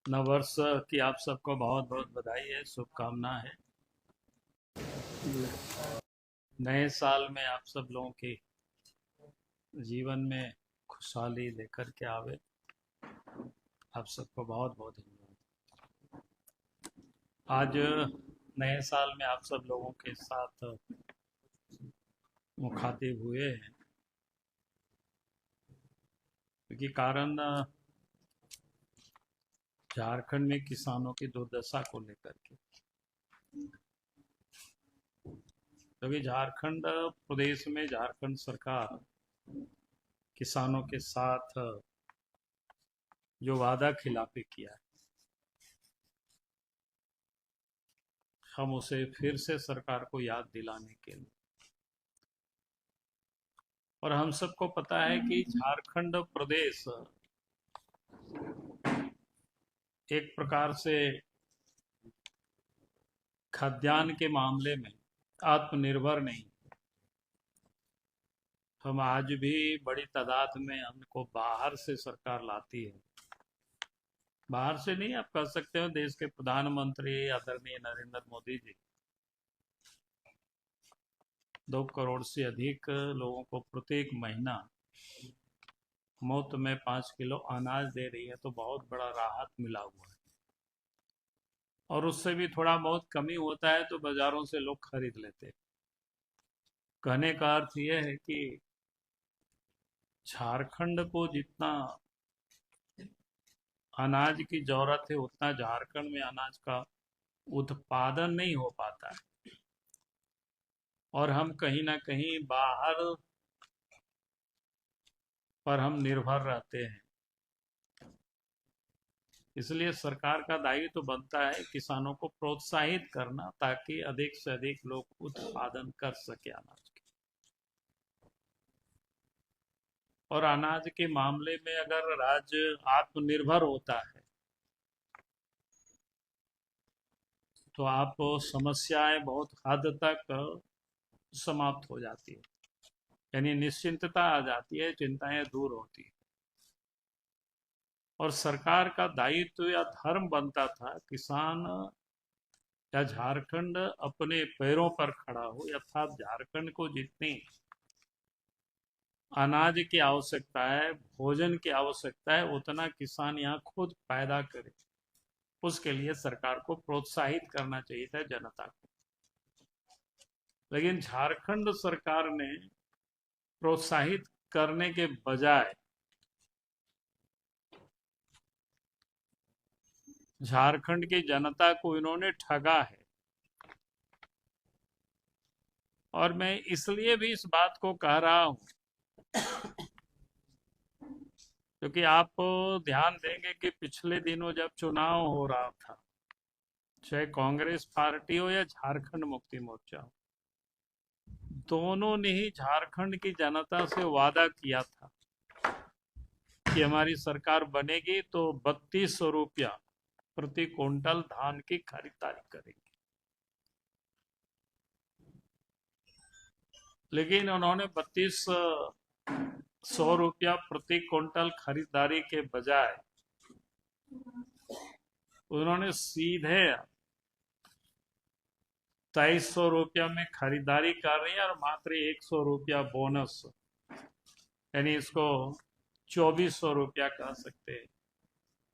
नववर्ष की आप सबको बहुत बहुत बधाई है, शुभकामना है। नए साल में आप सब लोगों के जीवन में खुशहाली लेकर के आवे। आप सबको बहुत बहुत धन्यवाद। आज नए साल में आप सब लोगों के साथ मुखातिब हुए हैं क्योंकि कारण झारखंड में किसानों की दुर्दशा को लेकर के, क्योंकि झारखंड प्रदेश में झारखंड सरकार किसानों के साथ जो वादा खिलाफी किया है, हम उसे फिर से सरकार को याद दिलाने के लिए, और हम सबको पता है कि झारखंड प्रदेश एक प्रकार से खाद्यान्न के मामले में आत्मनिर्भर नहीं। हम आज भी बड़ी तादाद में हमको बाहर से सरकार लाती है। बाहर से नहीं, आप कह सकते हो देश के प्रधानमंत्री आदरणीय नरेंद्र मोदी जी 2 करोड़ से अधिक लोगों को प्रत्येक महीना मुफ्त में 5 किलो अनाज दे रही है, तो बहुत बड़ा राहत मिला हुआ है। और उससे भी थोड़ा बहुत कमी होता है तो बाजारों से लोग खरीद लेते हैं। कहने का अर्थ यह है कि झारखंड को जितना अनाज की जरूरत है उतना झारखंड में अनाज का उत्पादन नहीं हो पाता है, और हम कहीं ना कहीं बाहर पर हम निर्भर रहते हैं। इसलिए सरकार का दायित्व तो बनता है किसानों को प्रोत्साहित करना, ताकि अधिक से अधिक लोग उत्पादन कर सके अनाज के। और अनाज के मामले में अगर राज्य आत्मनिर्भर होता है तो आप समस्याएं बहुत हद तक समाप्त हो जाती है, यानी निश्चिंतता आ जाती है, चिंताएं दूर होती है। और सरकार का दायित्व या धर्म बनता था किसान या झारखंड अपने पैरों पर खड़ा हो, अर्थात झारखंड को जितनी अनाज की आवश्यकता है, भोजन की आवश्यकता है, उतना किसान यहाँ खुद पैदा करे। उसके लिए सरकार को प्रोत्साहित करना चाहिए था जनता को। लेकिन झारखंड सरकार ने प्रोत्साहित करने के बजाय झारखंड की जनता को इन्होंने ठगा है। और मैं इसलिए भी इस बात को कह रहा हूं क्योंकि आप ध्यान देंगे कि पिछले दिनों जब चुनाव हो रहा था, चाहे कांग्रेस पार्टी हो या झारखंड मुक्ति मोर्चा हो, दोनों ने ही झारखंड की जनता से वादा किया था कि हमारी सरकार बनेगी तो 3200 रुपया प्रति क्विंटल धान की खरीदारी करेंगे। लेकिन उन्होंने 3200 रुपया प्रति क्विंटल खरीदारी के बजाय उन्होंने सीधे 2300 रुपया में खरीदारी कर रही है, और मात्र 100 रुपया बोनस, यानी इसको 2400 रुपया कह सकते हैं।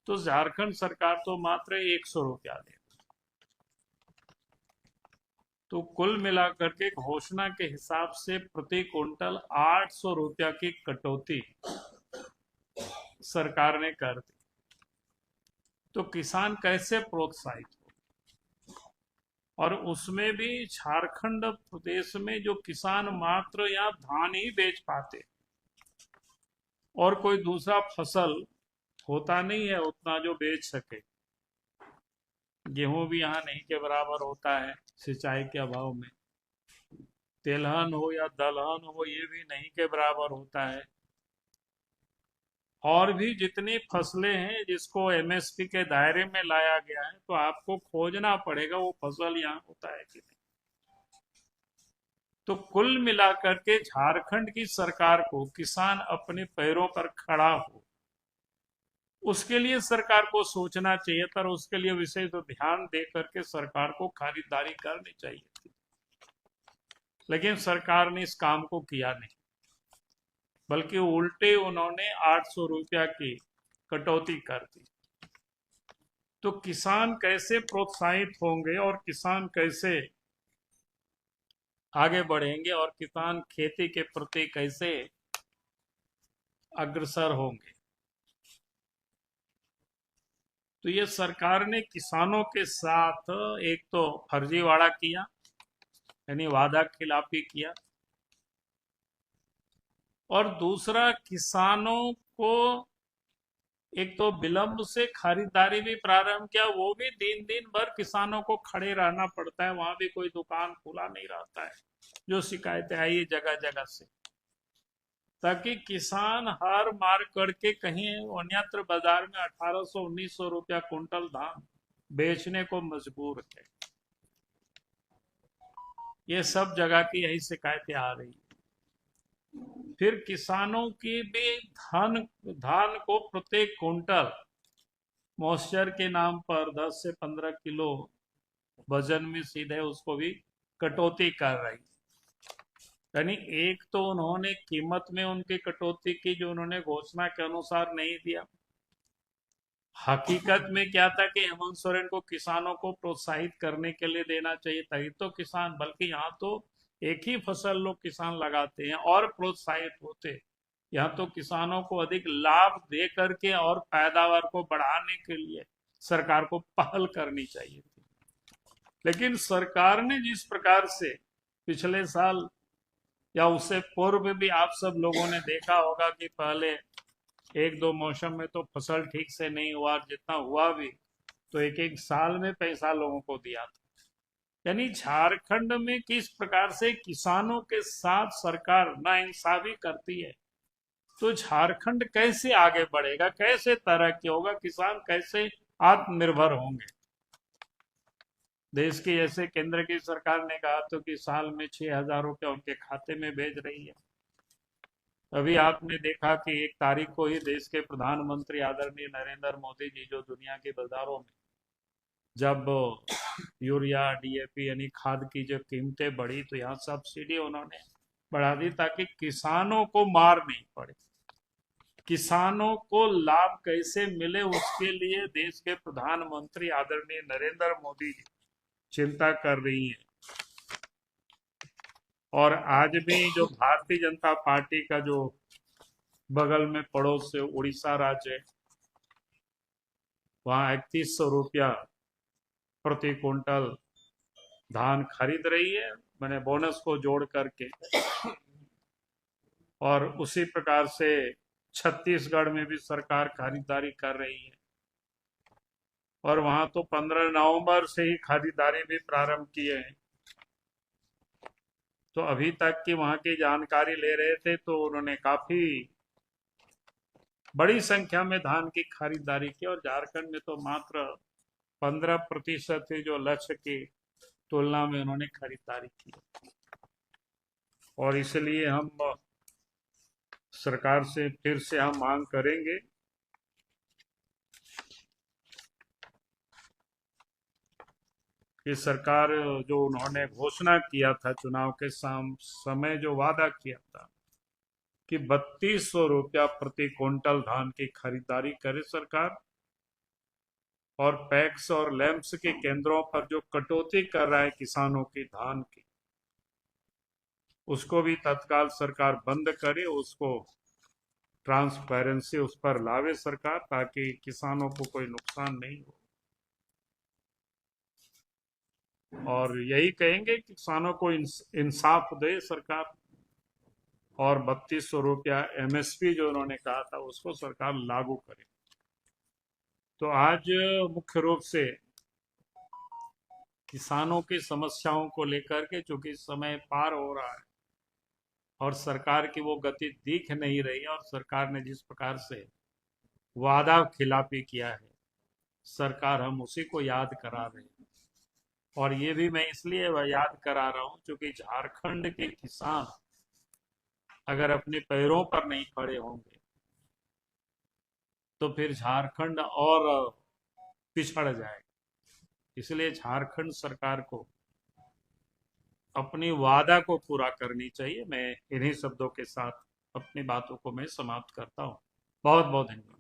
तो झारखंड सरकार तो मात्र 100 रुपया दे। तो कुल मिलाकर के घोषणा के हिसाब से प्रति क्विंटल 800 रुपया की कटौती सरकार ने कर दी। तो किसान कैसे प्रोत्साहित हो? और उसमें भी झारखंड प्रदेश में जो किसान मात्र यहाँ धान ही बेच पाते, और कोई दूसरा फसल होता नहीं है उतना जो बेच सके। गेहूं भी यहाँ नहीं के बराबर होता है सिंचाई के अभाव में। तेलहन हो या दलहन हो, ये भी नहीं के बराबर होता है। और भी जितनी फसलें हैं जिसको एमएसपी के दायरे में लाया गया है, तो आपको खोजना पड़ेगा वो फसल यहाँ होता है कि नहीं। तो कुल मिलाकर के झारखंड की सरकार को किसान अपने पैरों पर खड़ा हो, उसके लिए सरकार को सोचना चाहिए था और उसके लिए विशेष ध्यान दे करके सरकार को खरीदारी करनी चाहिए थी, लेकिन सरकार ने इस काम को किया नहीं, बल्कि उल्टे उन्होंने 800 रुपया की कटौती कर दी। तो किसान कैसे प्रोत्साहित होंगे और किसान कैसे आगे बढ़ेंगे और किसान खेती के प्रति कैसे अग्रसर होंगे? तो ये सरकार ने किसानों के साथ एक तो फर्जीवाड़ा किया, यानी वादा खिलाफी किया, और दूसरा किसानों को एक तो विलंब से खरीदारी भी प्रारंभ किया, वो भी दिन दिन भर किसानों को खड़े रहना पड़ता है, वहां भी कोई दुकान खुला नहीं रहता है, जो शिकायतें आई है जगह जगह से, ताकि किसान हार मार करके कहीं अन्यत्र बाजार में 1800-1900 रुपया कुंटल धान बेचने को मजबूर है। ये सब जगह की यही शिकायतें आ रही है। फिर किसानों की भी धान को प्रत्येक कुंटल मॉइस्चर के नाम पर 10 से 15 किलो वजन में सीधे उसको भी कटौती कर रही। यानी एक तो उन्होंने कीमत में उनकी कटौती की जो उन्होंने घोषणा के अनुसार नहीं दिया। हकीकत में क्या था कि हेमंत सोरेन को किसानों को प्रोत्साहित करने के लिए देना चाहिए, तभी तो किसान, बल्कि यहाँ तो एक ही फसल लोग किसान लगाते हैं और प्रोत्साहित होते। यहाँ तो किसानों को अधिक लाभ दे करके और पैदावार को बढ़ाने के लिए सरकार को पहल करनी चाहिए थी। लेकिन सरकार ने जिस प्रकार से पिछले साल या उससे पूर्व भी आप सब लोगों ने देखा होगा कि पहले एक दो मौसम में तो फसल ठीक से नहीं हुआ, जितना हुआ भी तो एक एक साल में पैसा लोगों को दिया था। यानी झारखंड में किस प्रकार से किसानों के साथ सरकार नाइंसाफी करती है, तो झारखंड कैसे आगे बढ़ेगा, कैसे तरक्की होगा, किसान कैसे आत्मनिर्भर होंगे? देश की जैसे केंद्र की सरकार ने कहा तो कि साल में 6,000 रुपया उनके खाते में भेज रही है। अभी आपने देखा कि 1 तारीख को ही देश के प्रधानमंत्री आदरणीय नरेंद्र मोदी जी जो दुनिया के बाजारों में जब यूरिया डीएपी यानी खाद की जो कीमतें बढ़ी तो यहाँ सब्सिडी उन्होंने बढ़ा दी ताकि किसानों को मार नहीं पड़े, किसानों को लाभ कैसे मिले, उसके लिए देश के प्रधानमंत्री आदरणीय नरेंद्र मोदी जी चिंता कर रही है। और आज भी जो भारतीय जनता पार्टी का जो बगल में पड़ोस से उड़ीसा राज्य है, वहां 3100 रुपया प्रति कुंटल धान खरीद रही है, मैंने बोनस को जोड़ करके। और उसी प्रकार से छत्तीसगढ़ में भी सरकार खरीदारी कर रही है, और वहां तो 15 नवंबर से ही खरीदारी भी प्रारंभ किए हैं। तो अभी तक की वहां की जानकारी ले रहे थे तो उन्होंने काफी बड़ी संख्या में धान की खरीदारी की, और झारखंड में तो मात्र 15% ही जो लक्ष्य की तुलना में उन्होंने खरीदारी की। और इसलिए हम सरकार से फिर से हम मांग करेंगे कि सरकार जो उन्होंने घोषणा किया था चुनाव के समय जो वादा किया था कि 3200 रुपया प्रति क्विंटल धान की खरीदारी करे सरकार, और पैक्स और लैंप्स के केंद्रों पर जो कटौती कर रहा है किसानों की धान की, उसको भी तत्काल सरकार बंद करे, उसको ट्रांसपेरेंसी उस पर लावे सरकार, ताकि किसानों को कोई नुकसान नहीं हो। और यही कहेंगे कि किसानों को इंसाफ दे सरकार, और 3200 रुपया एमएसपी जो उन्होंने कहा था उसको सरकार लागू करे। तो आज मुख्य रूप से किसानों की समस्याओं को लेकर के, चूंकि समय पार हो रहा है और सरकार की वो गति दिख नहीं रही है, और सरकार ने जिस प्रकार से वादा खिलाफी किया है सरकार, हम उसी को याद करा रहे हैं। और ये भी मैं इसलिए याद करा रहा हूं क्योंकि झारखंड के किसान अगर अपने पैरों पर नहीं खड़े होंगे तो फिर झारखंड और पिछड़ जाएगा। इसलिए झारखंड सरकार को अपनी वादा को पूरा करनी चाहिए। मैं इन्हीं शब्दों के साथ अपनी बातों को मैं समाप्त करता हूँ। बहुत बहुत धन्यवाद।